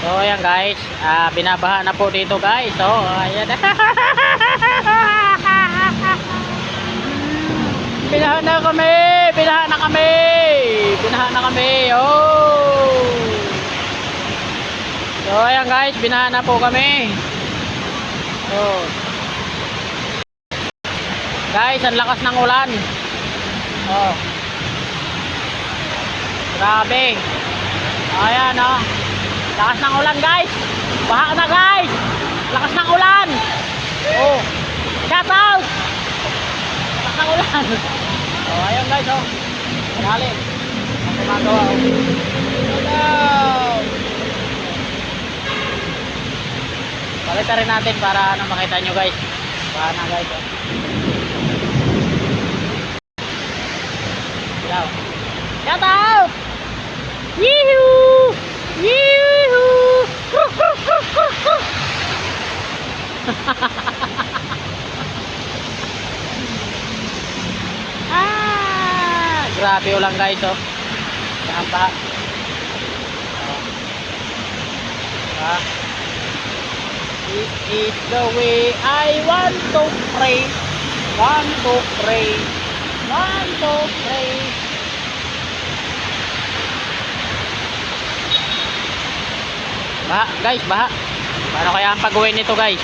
So ayan guys, binabaha na po dito guys. So ayan. Binaha na kami, binaha na kami. Binaha na kami. Oh. So ayan guys, binaha na po kami. Oh. Guys, ang lakas ng ulan. Oh. Grabe. Ayan oh. Lakas ng ulan guys. Baha na guys. Lakas ng ulan. Oh. Shout out. Lakas ng ulan. Oh, ayan guys oh. Malalim. Ang gumagawa oh. Palitan rin natin para makita nyo guys. Baha na guys oh. Shout out! Yee-hoo! Yee-hoo! Grabe ulang guys oh. Baha. This is the way I want to pray. Want to pray. Want to pray. Baha guys, baha. Paano kaya ang pag-uwi nito guys?